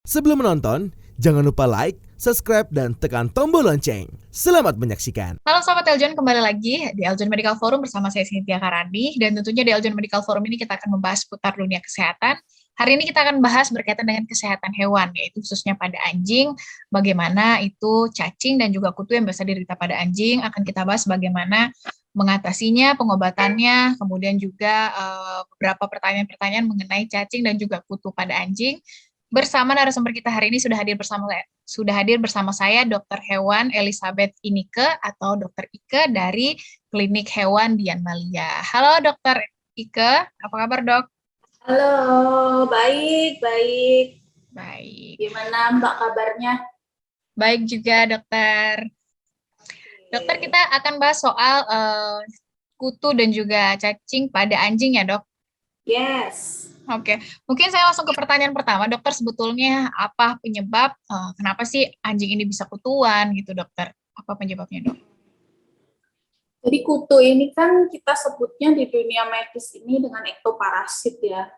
Sebelum menonton, jangan lupa like, subscribe, dan tekan tombol lonceng. Selamat menyaksikan. Halo Sobat Eljon, kembali lagi di Eljon Medical Forum bersama saya Cynthia Karani. Dan tentunya di Eljon Medical Forum ini kita akan membahas seputar dunia kesehatan. Hari ini kita akan bahas berkaitan dengan kesehatan hewan, yaitu khususnya pada anjing, bagaimana itu cacing dan juga kutu yang biasa diderita pada anjing. Akan kita bahas bagaimana mengatasinya, pengobatannya, kemudian juga beberapa pertanyaan-pertanyaan mengenai cacing dan juga kutu pada anjing. Bersama narasumber kita hari ini sudah hadir bersama saya Dr. Hewan Elizabeth Inike atau Dr. Ike dari Klinik Hewan Dian Malia. Halo Dr. Ike, apa kabar Dok? Halo, baik. Baik. Gimana Mbak kabarnya? Baik juga Dokter. Dokter, kita akan bahas soal kutu dan juga cacing pada anjing ya Dok? Yes. Oke, mungkin saya langsung ke pertanyaan pertama, dokter. Sebetulnya apa penyebab, kenapa sih anjing ini bisa kutuan gitu, dokter? Apa penyebabnya, dok? Jadi kutu ini kan kita sebutnya di dunia medis ini dengan ektoparasit ya.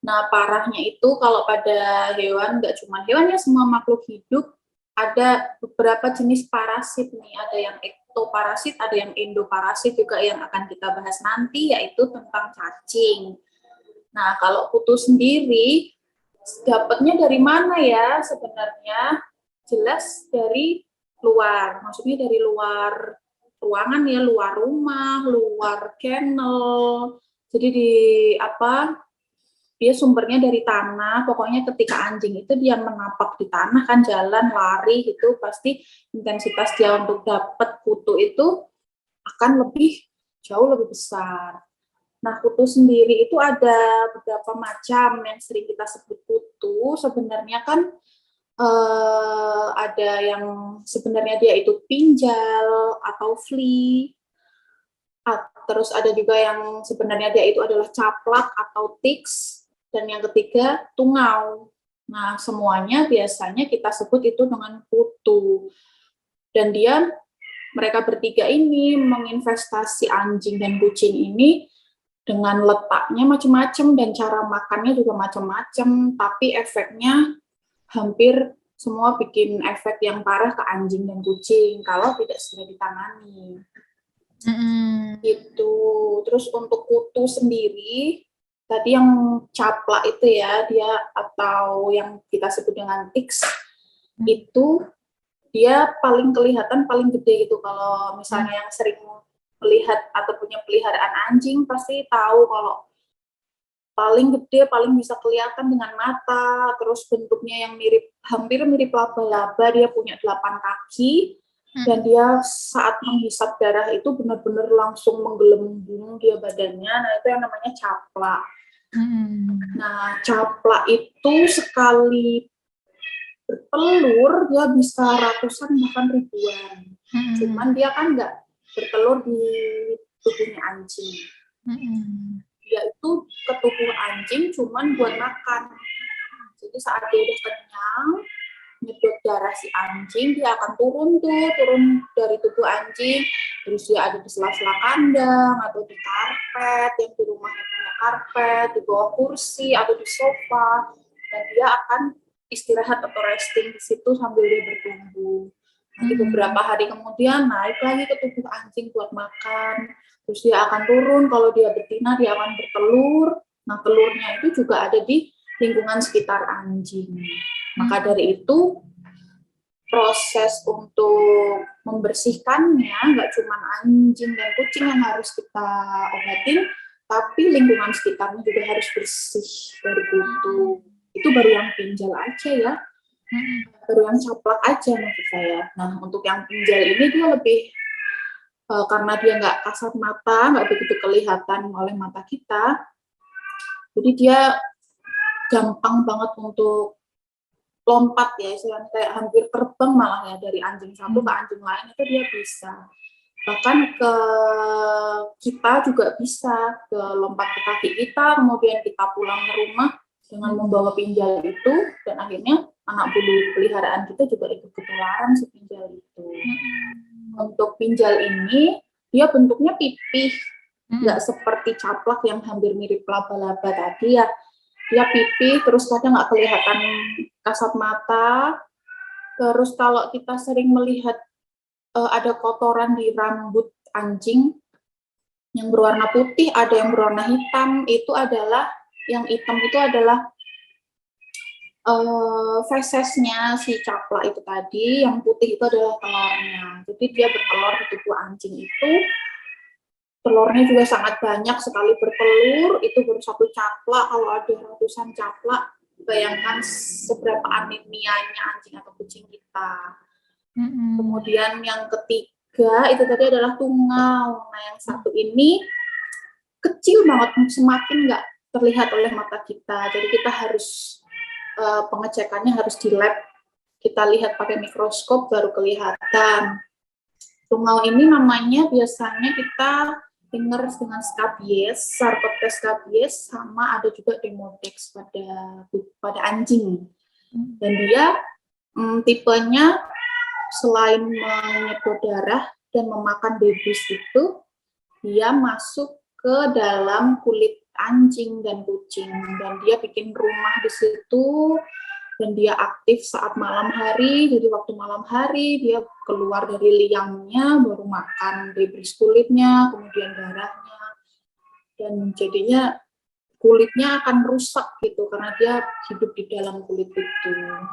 Nah, parahnya itu kalau pada hewan, nggak cuma hewan ya, semua makhluk hidup, ada beberapa jenis parasit nih. Ada yang ektoparasit, ada yang endoparasit juga yang akan kita bahas nanti, yaitu tentang cacing. Nah, kalau kutu sendiri, dapatnya dari mana ya sebenarnya? Jelas dari luar, maksudnya dari luar ruangan ya, luar rumah, luar kennel. Jadi dia sumbernya dari tanah. Pokoknya ketika anjing itu dia menapak di tanah kan, jalan, lari gitu, pasti intensitas dia untuk dapat kutu itu akan jauh lebih besar. Nah, kutu sendiri itu ada beberapa macam yang sering kita sebut kutu. Sebenarnya kan ada yang sebenarnya dia itu pinjal atau flea. Terus ada juga yang sebenarnya dia itu adalah caplak atau ticks. Dan yang ketiga, tungau. Nah, semuanya biasanya kita sebut itu dengan kutu. Dan mereka bertiga ini menginvestasi anjing dan kucing ini dengan letaknya macam-macam dan cara makannya juga macam-macam, tapi efeknya hampir semua bikin efek yang parah ke anjing dan kucing kalau tidak segera ditangani. Gitu. Terus untuk kutu sendiri, tadi yang caplak itu ya, dia atau yang kita sebut dengan ticks, itu dia paling kelihatan paling gede gitu. Kalau misalnya yang sering melihat atau punya peliharaan anjing pasti tahu kalau paling gede, paling bisa kelihatan dengan mata, terus bentuknya yang hampir mirip laba-laba, dia punya 8 kaki, dan dia saat menghisap darah itu benar-benar langsung menggelembung dia badannya. Nah, itu yang namanya caplak. Nah, caplak itu sekali bertelur dia bisa ratusan bahkan ribuan. Cuman dia kan nggak bertelur di tubuhnya anjing. Dia itu ke tubuh anjing cuman buat makan. Jadi saat dia udah kenyang, nyedot darah si anjing, dia akan turun dari tubuh anjing, terus dia ada di sela-sela kandang atau di karpet, yang di rumahnya punya karpet, di bawah kursi atau di sofa, dan dia akan istirahat atau resting di situ sambil dia bertumbuh. Nanti beberapa hari kemudian naik lagi ke tubuh anjing buat makan, terus dia akan turun, kalau dia betina dia akan bertelur. Nah, telurnya itu juga ada di lingkungan sekitar anjing. Maka dari itu proses untuk membersihkannya nggak cuma anjing dan kucing yang harus kita obatin, tapi lingkungan sekitarnya juga harus bersih dari kutu. Itu baru yang pinjal aja ya, baru yang caplak aja maksud saya. Nah, untuk yang pinjal ini dia lebih karena dia nggak kasat mata, nggak begitu kelihatan oleh mata kita, jadi dia gampang banget untuk lompat ya, istilahnya kayak hampir terbang malah ya, dari anjing satu ke anjing lain itu dia bisa. Bahkan ke kita juga bisa, ke lompat ke kaki kita, kemudian kita pulang ke rumah dengan membawa pinjal itu, dan akhirnya anak bulu peliharaan kita juga ikut ketularan si pinjal itu. Untuk pinjal ini, dia bentuknya pipih, nggak seperti caplak yang hampir mirip laba-laba tadi ya. Dia pipih, terus kadang nggak kelihatan kasat mata. Terus kalau kita sering melihat ada kotoran di rambut anjing yang berwarna putih, ada yang berwarna hitam, itu adalah yang hitam itu adalah fesesnya si capla itu tadi, yang putih itu adalah telurnya. Jadi dia bertelur di tubuh anjing itu. Telurnya juga sangat banyak sekali bertelur, itu baru satu capla, kalau ada ratusan capla, bayangkan seberapa anemianya anjing atau kucing kita. Kemudian yang ketiga, itu tadi adalah tungau. Nah, yang satu ini kecil banget, semakin nggak terlihat oleh mata kita. Jadi kita harus, pengecekannya harus di lab, kita lihat pakai mikroskop baru kelihatan. Tungau ini namanya biasanya kita dengar dengan skabies, Sarcoptes scabies, sama ada juga Demodex pada anjing. Dan dia tipenya selain menyedot darah dan memakan debris itu, dia masuk ke dalam kulit anjing dan kucing, dan dia bikin rumah di situ, dan dia aktif saat malam hari. Jadi waktu malam hari dia keluar dari liangnya, baru makan debris kulitnya, kemudian darahnya, dan jadinya kulitnya akan rusak gitu karena dia hidup di dalam kulit itu,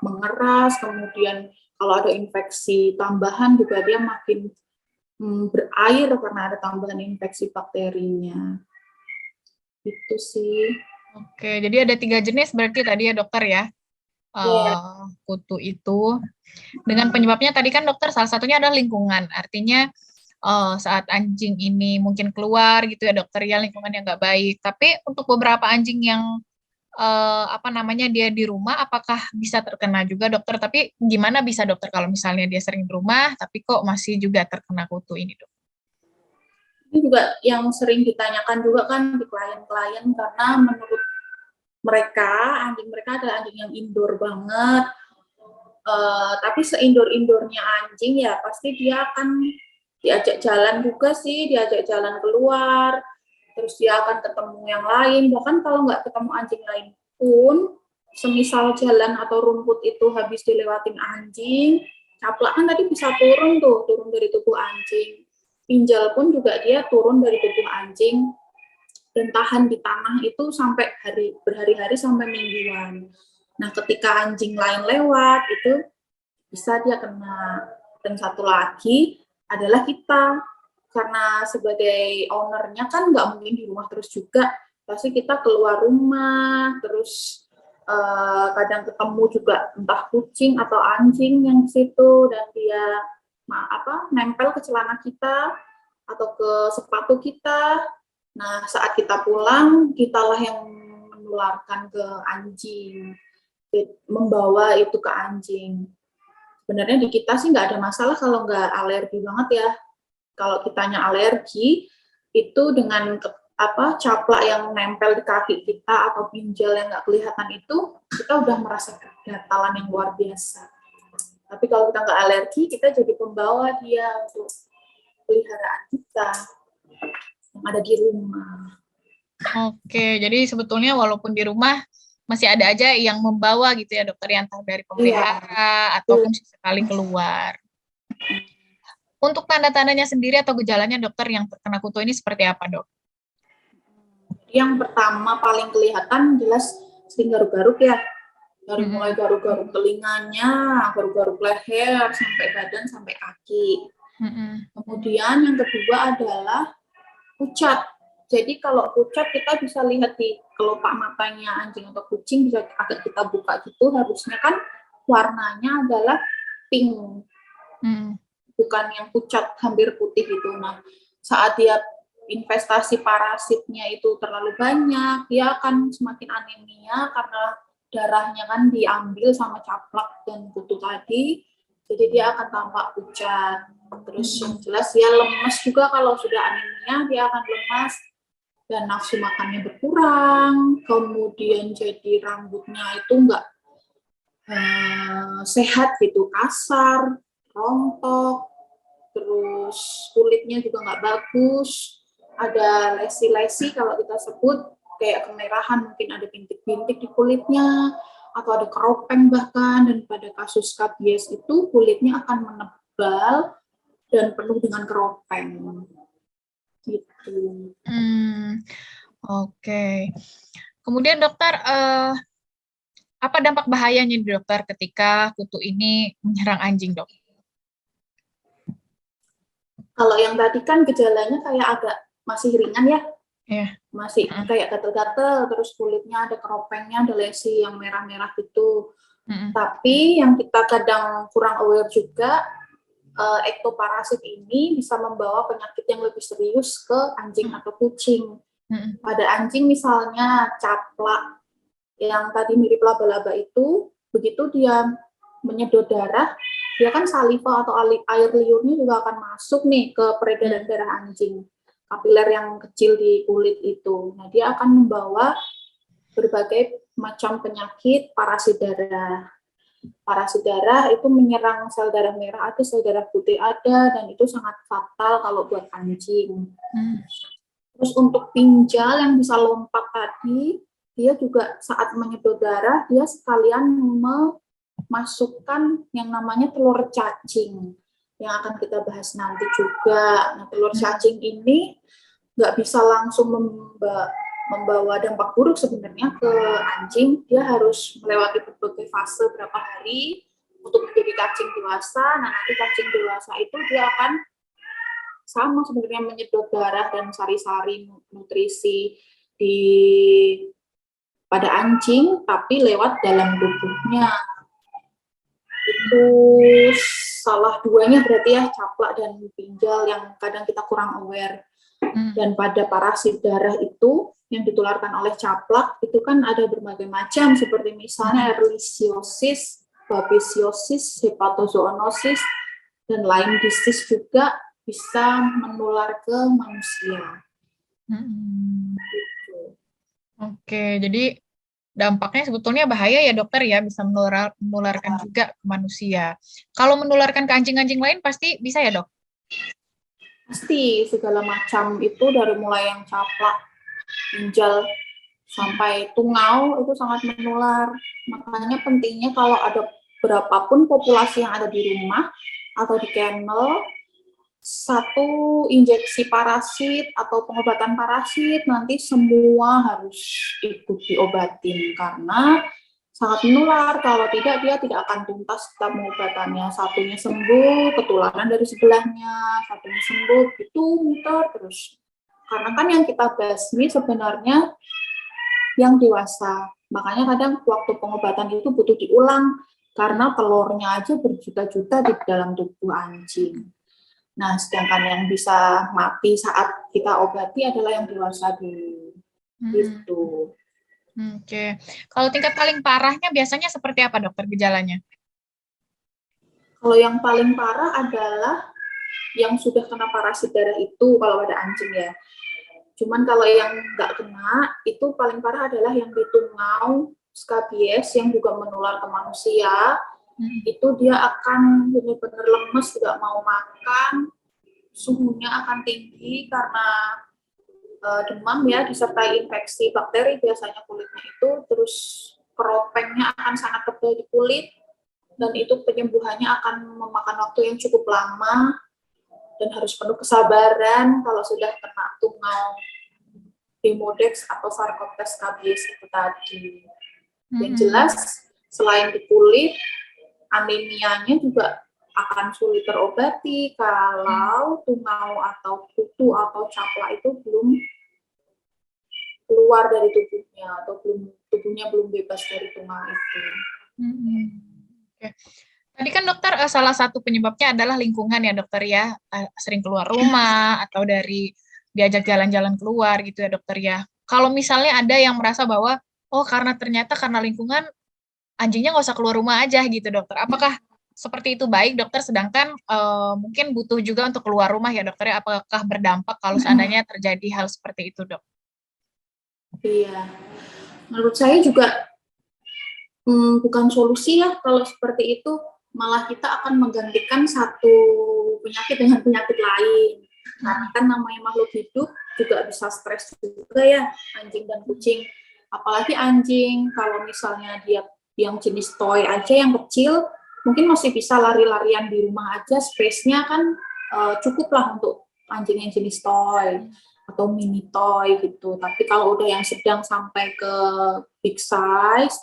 mengeras. Kemudian kalau ada infeksi tambahan juga dia makin berair karena ada tambahan infeksi bakterinya. Itu sih. Oke, jadi ada 3 jenis berarti tadi ya dokter ya, kutu itu. Dengan penyebabnya tadi kan dokter salah satunya adalah lingkungan, artinya saat anjing ini mungkin keluar gitu ya dokter ya, lingkungan yang nggak baik. Tapi untuk beberapa anjing yang dia di rumah, apakah bisa terkena juga dokter? Tapi gimana bisa dokter kalau misalnya dia sering di rumah, tapi kok masih juga terkena kutu ini dok? Ini juga yang sering ditanyakan juga kan di klien-klien, karena menurut mereka, anjing mereka adalah anjing yang indoor banget. Tapi seindoor-indornya anjing ya pasti dia akan diajak jalan juga sih, diajak jalan keluar, terus dia akan ketemu yang lain. Bahkan kalau nggak ketemu anjing lain pun, semisal jalan atau rumput itu habis dilewatin anjing, caplak kan tadi bisa turun dari tubuh anjing. Pinjal pun juga dia turun dari tubuh anjing dan tahan di tanah itu sampai berhari-hari sampai mingguan. Nah, ketika anjing lain lewat itu bisa dia kena. Dan satu lagi adalah kita, karena sebagai ownernya kan nggak mungkin di rumah terus juga, pasti kita keluar rumah, terus kadang ketemu juga entah kucing atau anjing yang di situ, dan dia nempel ke celana kita atau ke sepatu kita. Nah, saat kita pulang, kitalah yang menularkan ke anjing, membawa itu ke anjing. Sebenarnya di kita sih nggak ada masalah kalau nggak alergi banget ya. Kalau kitanya alergi, itu dengan caplak yang nempel di kaki kita atau pinjal yang nggak kelihatan itu, kita udah merasa kegatalan yang luar biasa. Tapi kalau kita nggak alergi, kita jadi pembawa dia untuk peliharaan kita yang ada di rumah. Oke, jadi sebetulnya walaupun di rumah masih ada aja yang membawa gitu ya dokter, yang entah dari pemelihara ataupun sesekali keluar. Untuk tanda-tandanya sendiri atau gejalanya dokter yang terkena kutu ini seperti apa dok? Yang pertama paling kelihatan jelas sering garuk-garuk ya. Dari mulai garuk-garuk telinganya, garuk-garuk leher, sampai badan, sampai kaki. Kemudian yang kedua adalah pucat. Jadi kalau pucat kita bisa lihat di kelopak matanya anjing atau kucing, bisa agak kita buka gitu, harusnya kan warnanya adalah pink. Bukan yang pucat hampir putih gitu. Nah, saat dia investasi parasitnya itu terlalu banyak, dia akan semakin anemia karena darahnya kan diambil sama caplak dan kutu tadi, jadi dia akan tampak pucat. Terus yang jelas dia lemas juga, kalau sudah anemia dia akan lemas dan nafsu makannya berkurang, kemudian jadi rambutnya itu enggak sehat gitu, kasar, rontok, terus kulitnya juga nggak bagus, ada lesi-lesi kalau kita sebut, kayak kemerahan, mungkin ada bintik-bintik di kulitnya, atau ada keropeng bahkan, dan pada kasus skabies itu kulitnya akan menebal dan penuh dengan keropeng. Gitu. Oke. Kemudian dokter, apa dampak bahayanya dokter ketika kutu ini menyerang anjing, dok? Kalau yang tadi kan gejalanya kayak agak masih ringan ya, masih kayak gatel-gatel, terus kulitnya ada keropengnya, ada lesi yang merah-merah gitu. Tapi yang kita kadang kurang aware juga, ektoparasit ini bisa membawa penyakit yang lebih serius ke anjing atau kucing. Pada anjing misalnya caplak, yang tadi mirip laba-laba itu, begitu dia menyedot darah, dia kan saliva atau air liurnya juga akan masuk nih ke peredaran darah anjing, kapiler yang kecil di kulit itu. Nah, dia akan membawa berbagai macam penyakit parasit darah. Parasit darah itu menyerang sel darah merah ada, sel darah putih ada, dan itu sangat fatal kalau buat anjing. Terus untuk pinjal yang bisa lompat tadi, dia juga saat menyedot darah, dia sekalian memasukkan yang namanya telur cacing, yang akan kita bahas nanti juga. Nah, telur cacing ini nggak bisa langsung membawa dampak buruk sebenarnya ke anjing, dia harus melewati berbagai fase berapa hari untuk menjadi cacing dewasa. Nah, nanti cacing dewasa itu dia akan sama sebenarnya menyedot darah dan sari-sari nutrisi pada anjing, tapi lewat dalam tubuhnya. Itu salah duanya berarti ya, caplak dan pinjal yang kadang kita kurang aware. Dan pada parasit darah itu yang ditularkan oleh caplak itu kan ada berbagai macam, seperti misalnya Ehrlichiosis, babesiosis, hepatozoonosis, dan Lyme disease juga bisa menular ke manusia. Gitu. Oke, jadi dampaknya sebetulnya bahaya ya dokter ya, bisa menularkan juga ke manusia. Kalau menularkan ke anjing-anjing lain pasti bisa ya dok? Pasti, segala macam itu dari mulai yang caplak, pinjal, sampai tungau itu sangat menular. Makanya pentingnya kalau ada berapapun populasi yang ada di rumah atau di kennel, satu injeksi parasit atau pengobatan parasit nanti semua harus ikut diobatin karena sangat menular. Kalau tidak, dia tidak akan tuntas pengobatannya. Satunya sembuh, ketularan dari sebelahnya, satunya sembuh, itu muter terus. Karena kan yang kita basmi sebenarnya yang dewasa. Makanya kadang waktu pengobatan itu butuh diulang karena telurnya aja berjuta-juta di dalam tubuh anjing. Nah, sedangkan yang bisa mati saat kita obati adalah yang dewasa dulu. Gitu. Oke. Kalau tingkat paling parahnya biasanya seperti apa dokter gejalanya? Kalau yang paling parah adalah yang sudah kena parasit darah itu kalau ada anjing ya. Cuman kalau yang nggak kena, itu paling parah adalah yang di tungau, skabies, yang juga menular ke manusia. Itu dia akan benar-benar lemes, tidak mau makan, suhunya akan tinggi karena demam ya, disertai infeksi bakteri biasanya kulitnya itu, terus keropengnya akan sangat tebal di kulit, dan itu penyembuhannya akan memakan waktu yang cukup lama, dan harus penuh kesabaran kalau sudah kena tungau Demodex atau Sarcoptes scabies itu tadi. Yang jelas, selain di kulit, anemianya juga akan sulit terobati kalau tungau atau kutu atau caplak itu belum keluar dari tubuhnya atau tubuhnya belum bebas dari tungau itu. Oke. Tadi kan dokter salah satu penyebabnya adalah lingkungan ya dokter ya, sering keluar rumah atau dari diajak jalan-jalan keluar gitu ya dokter ya. Kalau misalnya ada yang merasa bahwa karena lingkungan anjingnya nggak usah keluar rumah aja gitu dokter. Apakah seperti itu baik dokter? Sedangkan mungkin butuh juga untuk keluar rumah ya dokter ya. Apakah berdampak kalau seandainya terjadi hal seperti itu dok? Iya, menurut saya juga bukan solusi ya kalau seperti itu. Malah kita akan menggantikan satu penyakit dengan penyakit lain. Karena kan namanya makhluk hidup juga bisa stres juga ya, anjing dan kucing. Apalagi anjing, kalau misalnya dia yang jenis toy aja yang kecil, mungkin masih bisa lari-larian di rumah aja, space-nya kan cukup lah untuk anjing yang jenis toy atau mini toy gitu. Tapi kalau udah yang sedang sampai ke big size,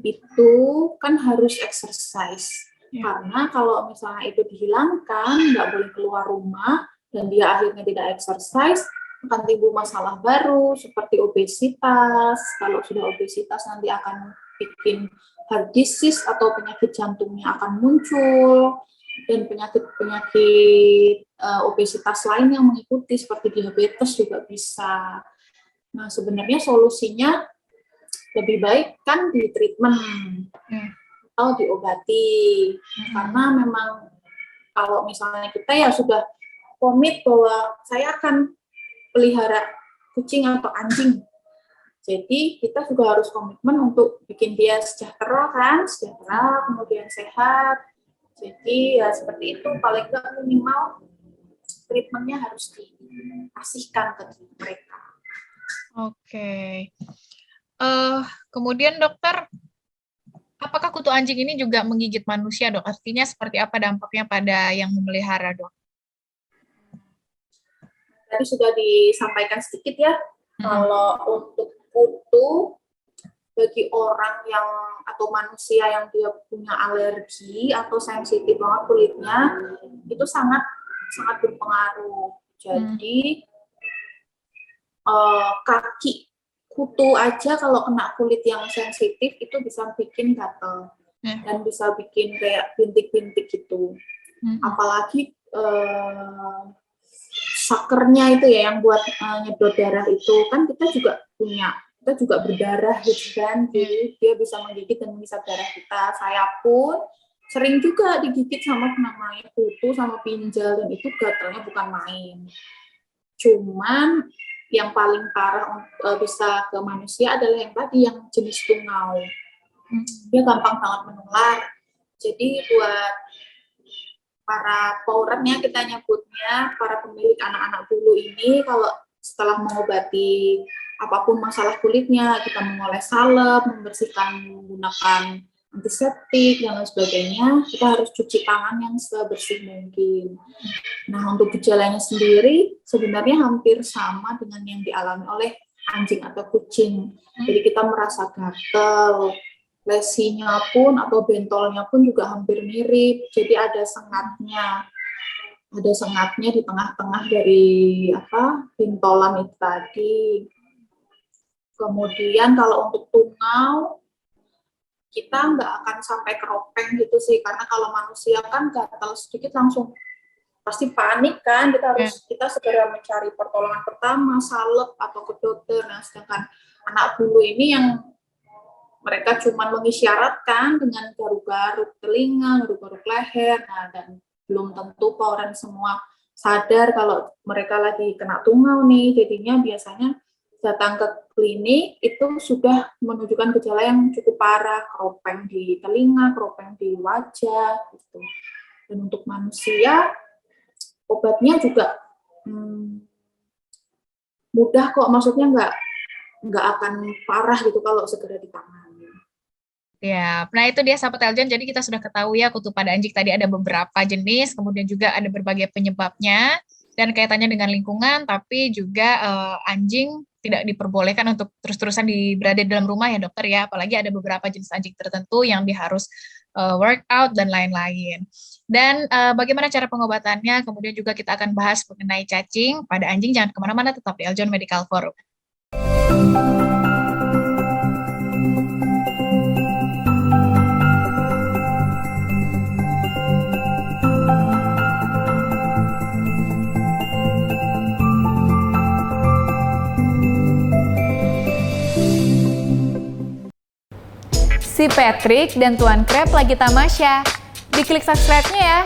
itu kan harus exercise. Karena kalau misalnya itu dihilangkan, nggak boleh keluar rumah, dan dia akhirnya tidak exercise, akan timbul masalah baru seperti obesitas. Kalau sudah obesitas nanti akan bikin heart disease atau penyakit jantungnya akan muncul, dan penyakit-penyakit obesitas lain yang mengikuti seperti diabetes juga bisa. Nah, sebenarnya solusinya lebih baik kan di treatment atau diobati. Karena memang kalau misalnya kita ya sudah komit bahwa saya akan pelihara kucing atau anjing, jadi kita juga harus komitmen untuk bikin dia sejahtera, kemudian sehat. Jadi ya seperti itu, paling nggak minimal treatmentnya harus dikasihkan ke mereka. Oke. Kemudian dokter, apakah kutu anjing ini juga menggigit manusia, dok? Artinya seperti apa dampaknya pada yang memelihara, dok? Tadi sudah disampaikan sedikit ya, kalau untuk kutu, bagi orang yang atau manusia yang dia punya alergi atau sensitif banget kulitnya, itu sangat berpengaruh. Jadi kaki kutu aja kalau kena kulit yang sensitif itu bisa bikin gatal dan bisa bikin kayak bintik-bintik gitu. Apalagi sakernya itu ya yang buat nyedot darah itu kan kita juga berdarah gitu kan, jadi dia bisa menggigit dan menghisap darah kita. Saya pun sering juga digigit sama namanya kutu sama pinjal, dan itu gatalnya bukan main. Cuman yang paling parah bisa ke manusia adalah yang tadi yang jenis tungau. Dia gampang banget menular. Jadi buat para paurannya kita nyebutnya, para pemilik anak-anak bulu ini, kalau setelah mengobati apapun masalah kulitnya, kita mengoles salep, membersihkan menggunakan antiseptik dan lain sebagainya, kita harus cuci tangan yang sebersih mungkin. Nah, untuk gejalanya sendiri sebenarnya hampir sama dengan yang dialami oleh anjing atau kucing. Jadi kita merasa gatal, lesinya pun atau bentolnya pun juga hampir mirip. Jadi ada sengatnya di tengah-tengah dari bentolan itu tadi. Kemudian kalau untuk tungau, kita nggak akan sampai keropeng gitu sih, karena kalau manusia kan gatal sedikit langsung pasti panik kan, kita segera mencari pertolongan pertama, salep atau ke dokter. Nah, sedangkan anak bulu ini yang mereka cuma mengisyaratkan dengan garuk-garuk telinga, garuk-garuk leher, nah, dan belum tentu pauran semua sadar kalau mereka lagi kena tungau nih. Jadinya biasanya datang ke klinik itu sudah menunjukkan gejala yang cukup parah, keropeng di telinga, keropeng di wajah gitu. Dan untuk manusia obatnya juga mudah kok, maksudnya nggak akan parah gitu kalau segera ditangani. Ya, nah itu dia sahabat Eljan. Jadi kita sudah ketahui ya kutu pada anjing tadi ada beberapa jenis, kemudian juga ada berbagai penyebabnya dan kaitannya dengan lingkungan, tapi juga anjing tidak diperbolehkan untuk terus-terusan berada di dalam rumah ya dokter ya, apalagi ada beberapa jenis anjing tertentu yang harus workout dan lain-lain. Dan bagaimana cara pengobatannya, kemudian juga kita akan bahas mengenai cacing pada anjing. Jangan kemana-mana, tetap di Eljon Medical Forum. Si Patrick dan Tuan Crab lagi tamasya. Diklik subscribe-nya ya.